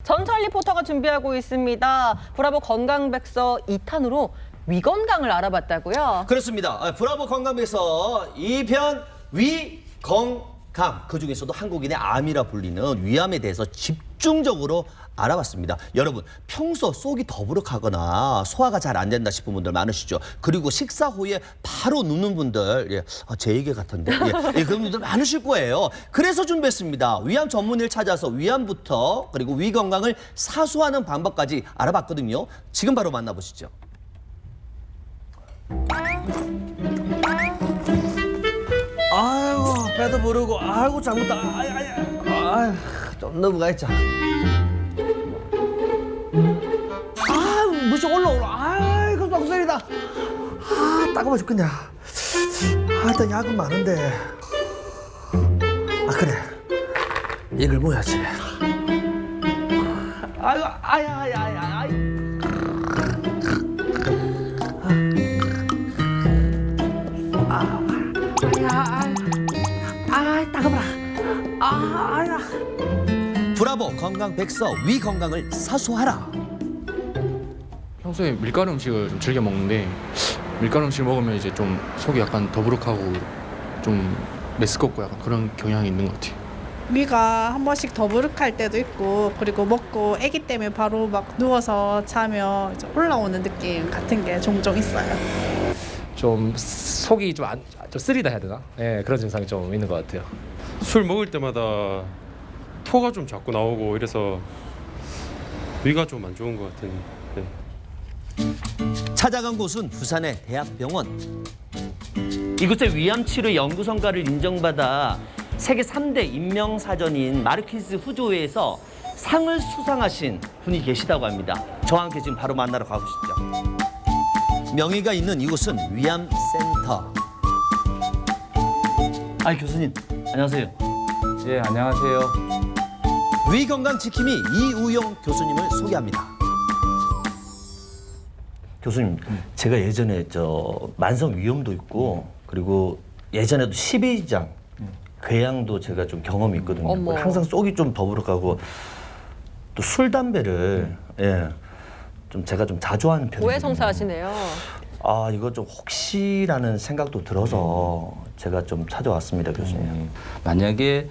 전철 리포터가 준비하고 있습니다. 브라보 건강백서 2탄으로 위건강을 알아봤다고요? 그렇습니다. 브라보 건강에서 2편 위건강, 그중에서도 한국인의 암이라 불리는 위암에 대해서 집중적으로 알아봤습니다. 여러분, 평소 속이 더부룩하거나 소화가 잘 안 된다 싶은 분들 많으시죠? 그리고 식사 후에 바로 눕는 분들, 제 얘기 같은데, 그런 분들 많으실 거예요. 그래서 준비했습니다. 위암 전문의를 찾아서 위암부터 그리고 위 건강을 사수하는 방법까지 알아봤거든요. 지금 바로 만나보시죠. 아이고, 배도 부르고, 아이고, 잘못다. 아이고, 좀 넘어가있자. 아이고, 무시 올라오라. 아이고, 목소리다. 따가워 죽겠네. 일단 약은 많은데. 그래. 이걸 모야지. 아이고, 아이. 따가워라. 아야. 브라보 건강 백서 위 건강을 사수하라. 평소에 밀가루 음식을 좀 즐겨 먹는데 밀가루 음식을 먹으면 이제 좀 속이 약간 더부룩하고 좀 메스껍고 약간 그런 경향이 있는 것 같아요. 위가 한 번씩 더부룩할 때도 있고, 그리고 먹고 아기 때문에 바로 막 누워서 자면 이제 올라오는 느낌 같은 게 종종 있어요. 좀 속이 좀 쓰리다 해야 되나? 네, 그런 증상이 좀 있는 것 같아요. 술 먹을 때마다 토가 좀 자꾸 나오고 이래서 위가 좀 안 좋은 것 같은. 찾아간 곳은 부산의 대학병원. 이곳의 위암 치료 연구 성과를 인정받아 세계 3대 인명사전인 마르키스 후조회에서 상을 수상하신 분이 계시다고 합니다. 저와 함께 지금 바로 만나러 가보시죠. 명의가 있는 이곳은 위암센터. 교수님, 안녕하세요. 예, 안녕하세요. 위건강지킴이 이우영 교수님을 소개합니다. 교수님, 제가 예전에 만성 위염도 있고, 그리고 예전에도 12장 궤양도 제가 좀 경험이 있거든요. 어머. 항상 속이 좀 더부룩하고 또 술 담배를 좀 제가 좀 자주 하는 편이에요. 고해성사하시네요. 이거 좀 혹시라는 생각도 들어서 제가 좀 찾아왔습니다, 교수님. 만약에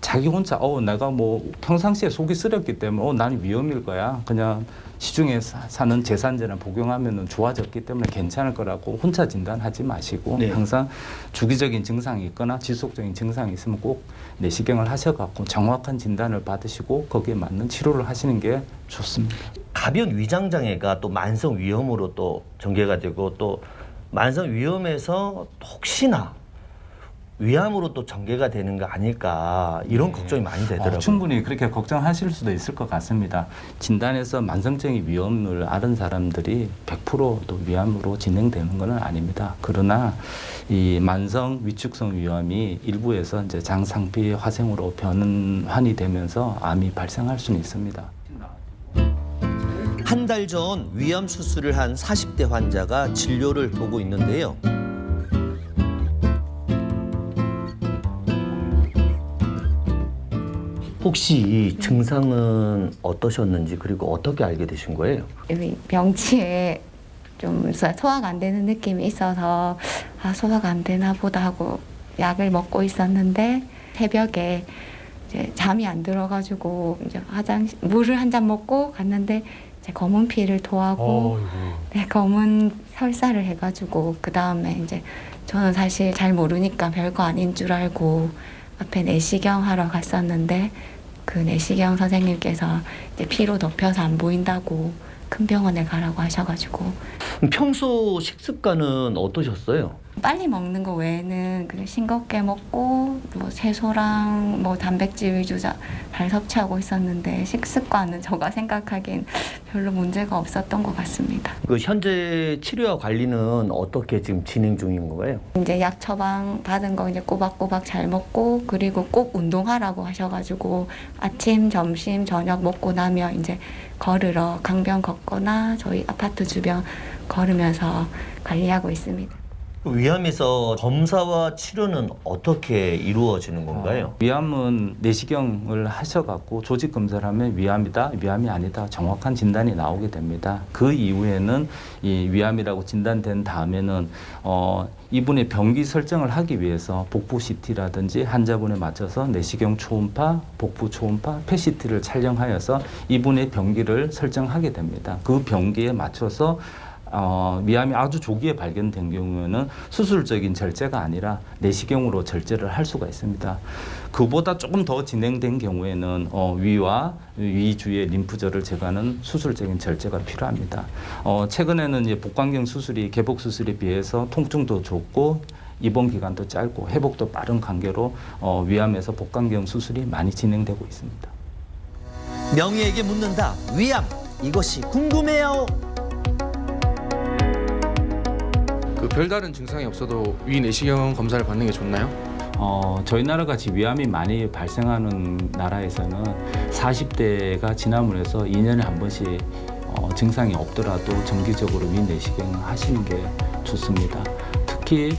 자기 혼자 내가 뭐 평상시에 속이 쓰렸기 때문에 나는 위험일 거야. 그냥 시중에 사는 제산제나 복용하면 좋아졌기 때문에 괜찮을 거라고 혼자 진단하지 마시고 네. 항상 주기적인 증상이 있거나 지속적인 증상이 있으면 꼭 내시경을 하셔갖고 정확한 진단을 받으시고 거기에 맞는 치료를 하시는 게 좋습니다. 가벼운 위장장애가 또 만성 위염으로 또 전개가 되고 또 만성 위염에서 혹시나 위암으로 또 전개가 되는 거 아닐까 이런 걱정이 많이 되더라고요. 충분히 그렇게 걱정하실 수도 있을 것 같습니다. 진단에서 만성적인 위염을 앓은 사람들이 100%또 위암으로 진행되는 것은 아닙니다. 그러나 이 만성 위축성 위염이 일부에서 이제 장상피 화생으로 변환이 되면서 암이 발생할 수는 있습니다. 한 달 전 위암 수술을 한 40대 환자가 진료를 보고 있는데요. 혹시 이 증상은 어떠셨는지 그리고 어떻게 알게 되신 거예요? 명치에 좀 소화가 안 되는 느낌이 있어서 소화가 안 되나 보다 하고 약을 먹고 있었는데 새벽에 이제 잠이 안 들어가지고 이제 물을 한 잔 먹고 갔는데 이제 검은 피를 토하고 검은 설사를 해가지고 그 다음에 이제 저는 사실 잘 모르니까 별거 아닌 줄 알고 앞에 내시경 하러 갔었는데 그 내시경 선생님께서 이제 피로 덮여서 안 보인다고 큰 병원에 가라고 하셔가지고. 평소 식습관은 어떠셨어요? 빨리 먹는 거 외에는 그냥 싱겁게 먹고 뭐 채소랑 뭐 단백질 위주 잘 섭취하고 있었는데 식습관은 제가 생각하기엔 별로 문제가 없었던 것 같습니다. 그 현재 치료와 관리는 어떻게 지금 진행 중인 거예요? 이제 약 처방 받은 거 이제 꼬박꼬박 잘 먹고 그리고 꼭 운동하라고 하셔가지고 아침, 점심, 저녁 먹고 나면 이제 걸으러 강변 걷거나 저희 아파트 주변 걸으면서 관리하고 있습니다. 위암에서 검사와 치료는 어떻게 이루어지는 건가요? 위암은 내시경을 하셔갖고 조직 검사를 하면 위암이다, 위암이 아니다 정확한 진단이 나오게 됩니다. 그 이후에는 이 위암이라고 진단된 다음에는 이분의 병기 설정을 하기 위해서 복부 CT라든지 환자분에 맞춰서 내시경 초음파, 복부 초음파, PET-CT를 촬영하여서 이분의 병기를 설정하게 됩니다. 그 병기에 맞춰서 위암이 아주 조기에 발견된 경우에는 수술적인 절제가 아니라 내시경으로 절제를 할 수가 있습니다. 그보다 조금 더 진행된 경우에는 위와 위 주위의 림프절을 제거하는 수술적인 절제가 필요합니다. 최근에는 이제 복강경 수술이 개복 수술에 비해서 통증도 좋고 입원 기간도 짧고 회복도 빠른 관계로 위암에서 복강경 수술이 많이 진행되고 있습니다. 명의에게 묻는다. 위암. 이것이 궁금해요. 그 별다른 증상이 없어도 위 내시경 검사를 받는 게 좋나요? 저희 나라 같이 위암이 많이 발생하는 나라에서는 40대가 지남을 해서 2년에 한 번씩 증상이 없더라도 정기적으로 위 내시경을 하시는 게 좋습니다. 특히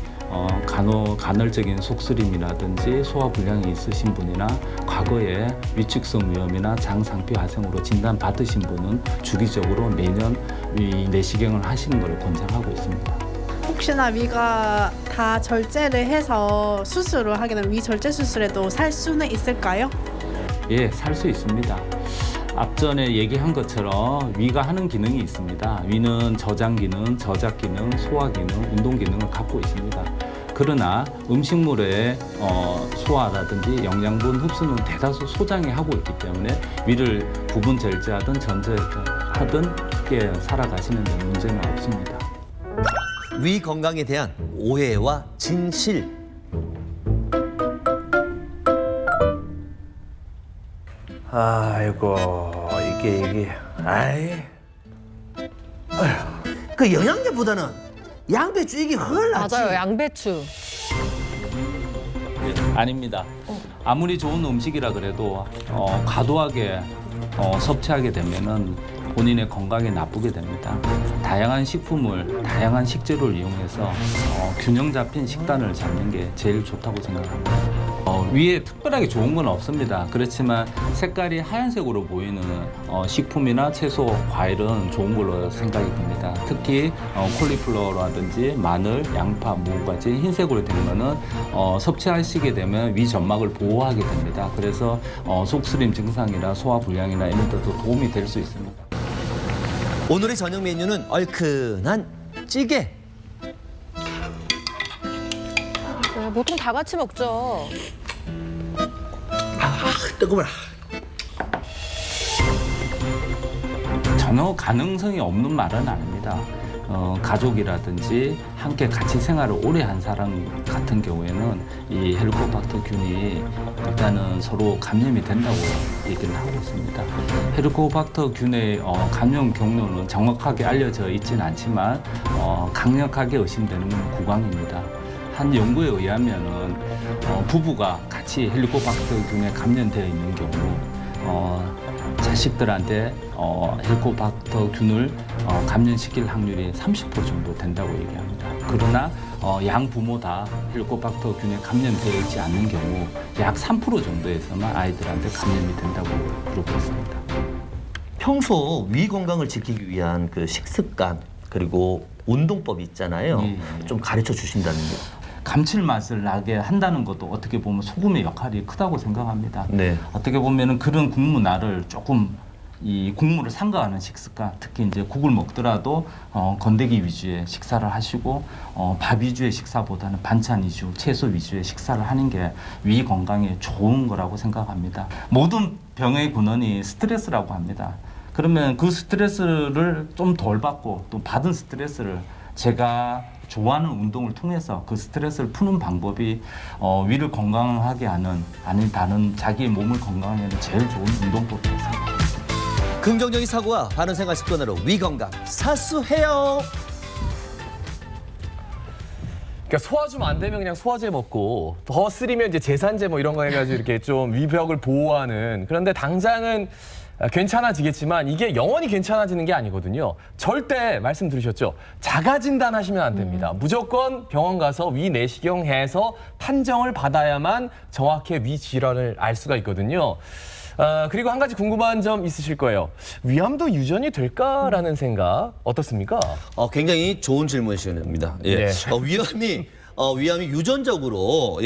간헐적인 속쓰림이라든지 소화불량이 있으신 분이나 과거에 위축성 위염이나 장상피 화생으로 진단받으신 분은 주기적으로 매년 위 내시경을 하시는 것을 권장하고 있습니다. 혹시나 위가 다 절제를 해서 수술을 하게 되면 위 절제 수술에도 살 수는 있을까요? 예, 살 수 있습니다. 앞전에 얘기한 것처럼 위가 하는 기능이 있습니다. 위는 저장 기능, 저작 기능, 소화 기능, 운동 기능을 갖고 있습니다. 그러나 음식물의 소화라든지 영양분 흡수는 대다수 소장이 하고 있기 때문에 위를 부분 절제하든 전제하든 쉽게 살아가시는 데 문제는 없습니다. 위 건강에 대한 오해와 진실. 아이고 이게 아이 그 영양제보다는 양배추 이게 훨 낫지. 맞아요. 양배추. 아닙니다. 아무리 좋은 음식이라 그래도 과도하게 섭취하게 되면은 본인의 건강에 나쁘게 됩니다. 다양한 식품을, 다양한 식재료를 이용해서 균형 잡힌 식단을 잡는 게 제일 좋다고 생각합니다. 위에 특별하게 좋은 건 없습니다. 그렇지만 색깔이 하얀색으로 보이는 식품이나 채소, 과일은 좋은 걸로 생각이 듭니다. 특히 콜리플라워라든지 마늘, 양파, 무까지 흰색으로 된 거는 섭취하시게 되면 위 점막을 보호하게 됩니다. 그래서 속쓰림 증상이나 소화불량이나 이런 데도 도움이 될 수 있습니다. 오늘의 저녁 메뉴는 얼큰한 찌개. 네, 보통 다 같이 먹죠. 뜨거워라. 전혀 가능성이 없는 말은 아닙니다. 가족이라든지 함께 같이 생활을 오래 한 사람 같은 경우에는 이 헬리코박터균이 일단은 서로 감염이 된다고 얘기를 하고 있습니다. 헬리코박터균의 감염 경로는 정확하게 알려져 있지는 않지만 강력하게 의심되는 건 구강입니다. 한 연구에 의하면은 부부가 같이 헬리코박터균에 감염되어 있는 경우 자식들한테 헬리코박터균을 감염시킬 확률이 30% 정도 된다고 얘기합니다. 그러나 양 부모 다 헬리코박터균에 감염되어 있지 않는 경우 약 3% 정도에서만 아이들한테 감염이 된다고 그러고 있습니다. 평소 위 건강을 지키기 위한 그 식습관 그리고 운동법이 있잖아요. 좀 가르쳐 주신다는 게. 감칠맛을 나게 한다는 것도 어떻게 보면 소금의 역할이 크다고 생각합니다. 네. 어떻게 보면은 그런 국문화를 조금 이 국물을 삼가하는 식습관, 특히 이제 국을 먹더라도 건더기 위주의 식사를 하시고 밥 위주의 식사보다는 반찬 위주, 채소 위주의 식사를 하는 게 위 건강에 좋은 거라고 생각합니다. 모든 병의 근원이 스트레스라고 합니다. 그러면 그 스트레스를 좀 덜 받고 또 받은 스트레스를 제가 좋아하는 운동을 통해서 그 스트레스를 푸는 방법이 위를 건강하게 하는 아니 다른 자기의 몸을 건강하게 하는 제일 좋은 운동법이라고 생각합니다. 긍정적인 사고와 바른 생활 습관으로 위 건강 사수해요. 그러니까 소화 좀 안 되면 그냥 소화제 먹고 더 쓰리면 이제 제산제 뭐 이런 거 해가지고 이렇게 좀 위벽을 보호하는. 그런데 당장은 괜찮아지겠지만 이게 영원히 괜찮아지는 게 아니거든요. 절대 말씀 들으셨죠? 자가 진단하시면 안 됩니다. 무조건 병원 가서 위 내시경 해서 판정을 받아야만 정확히 위 질환을 알 수가 있거든요. 그리고 한 가지 궁금한 점 있으실 거예요. 위암도 유전이 될까라는 생각 어떻습니까? 굉장히 좋은 질문이십니다. 예. 네. 위암이 유전적으로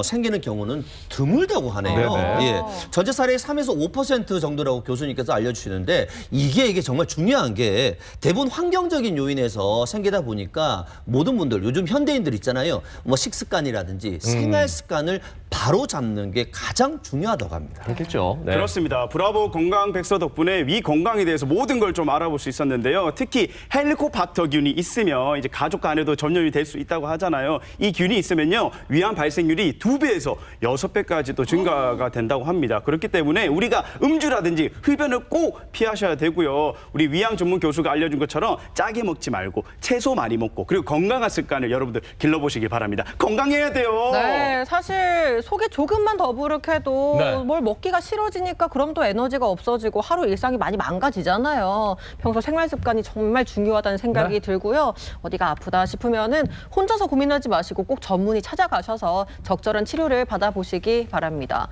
생기는 경우는 드물다고 하네요. 네네. 예. 전체 사례의 3에서 5% 정도라고 교수님께서 알려주시는데 이게 정말 중요한 게 대부분 환경적인 요인에서 생기다 보니까 모든 분들 요즘 현대인들 있잖아요. 뭐 식습관이라든지 생활 습관을 바로 잡는 게 가장 중요하다고 합니다. 그렇겠죠. 네. 그렇습니다. 브라보 건강 백서 덕분에 위 건강에 대해서 모든 걸 좀 알아볼 수 있었는데요. 특히 헬리코박터균이 있으면 이제 가족 간에도 전염이 될 수 있다고 하잖아요. 이 균이 있으면요. 위암 발생률이 2배에서 6배까지도 증가가 된다고 합니다. 그렇기 때문에 우리가 음주라든지 흡연을 꼭 피하셔야 되고요. 우리 위암 전문 교수가 알려준 것처럼 짜게 먹지 말고 채소 많이 먹고 그리고 건강한 습관을 여러분들 길러보시기 바랍니다. 건강해야 돼요. 네, 사실 속이 조금만 더부룩해도 네. 뭘 먹기가 싫어지니까 그럼 또 에너지가 없어지고 하루 일상이 많이 망가지잖아요. 평소 생활 습관이 정말 중요하다는 생각이 들고요. 어디가 아프다 싶으면은 혼자서 고민하지 마시고 꼭 전문의 찾아가셔서 적절한 치료를 받아보시기 바랍니다.